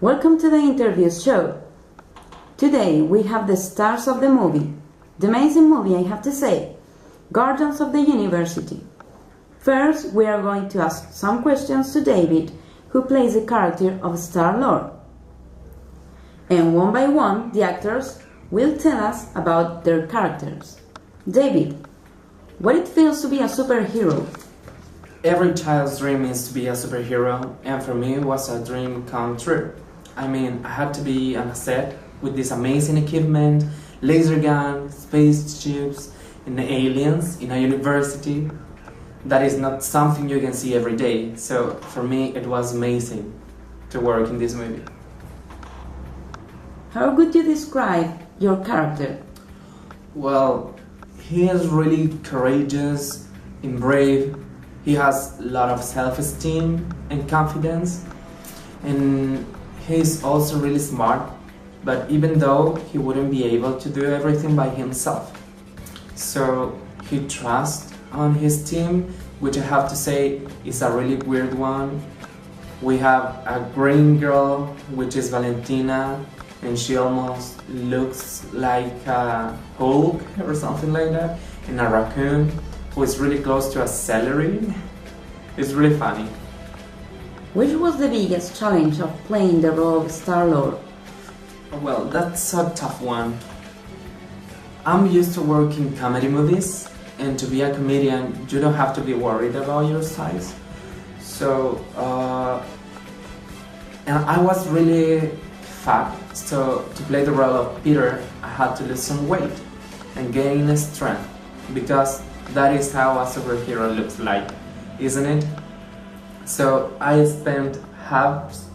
Welcome to the interview show. Today we have the stars of the movie. The amazing movie, I have to say. Guardians of the University. First, we are going to ask some questions to David, who plays the character of StarLord. And one by one, the actors will tell us about their characters. David, what it feels to be a superhero? Every child's dream is to be a superhero, and for me it was a dream come true. I mean, I had to be on a set with this amazing equipment, laser gun, spaceships, and aliens in a university. That is not something you can see every day, so for me it was amazing to work in this movie. How would you describe your character? Well, he is really courageous and brave. He has a lot of self-esteem and confidence, and he's also really smart, but even though he wouldn't be able to do everything by himself. So he trusts on his team, which I have to say is a really weird one. We have a green girl, which is Valentina, and she almost looks like a Hulk or something like that, and a raccoon who is really close to a celery. It's really funny. Which was the biggest challenge of playing the role of StarLord? Well, that's a tough one. I'm used to working comedy movies, and to be a comedian, you don't have to be worried about your size. So, and I was really fat, so to play the role of Peter, I had to lose some weight and gain strength, because that is how a superhero looks like, isn't it? So I spent half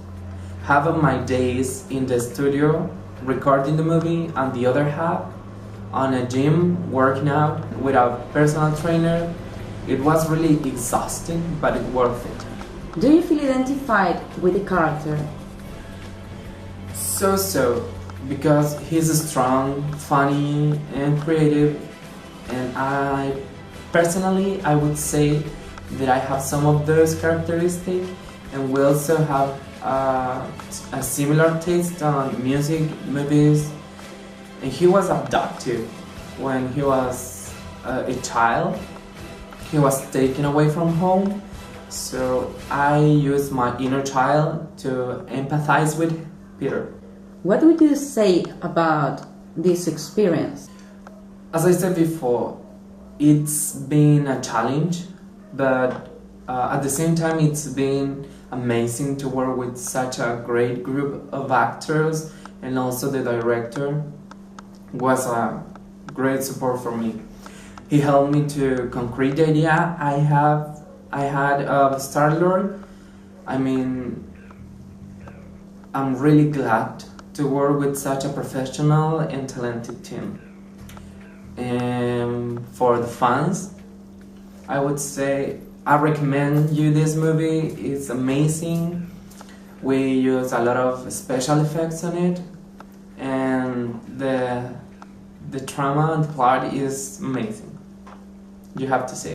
of my days in the studio recording the movie, and the other half on a gym working out with a personal trainer. It was really exhausting, but it's worth it. Do you feel identified with the character? So, because he's strong, funny, and creative, and personally, I would say that I have some of those characteristics, and we also have a similar taste on music, movies. And he was adopted when he was a child. He was taken away from home, so I used my inner child to empathize with Peter. What would you say about this experience? As I said before, it's been a challenge, but at the same time it's been amazing to work with such a great group of actors, and also the director was a great support for me. He helped me to concrete the idea I had of StarLord. I mean, I'm really glad to work with such a professional and talented team. And for the fans, I would say I recommend you this movie. It's amazing. We use a lot of special effects on it, and the drama and plot is amazing. You have to see it.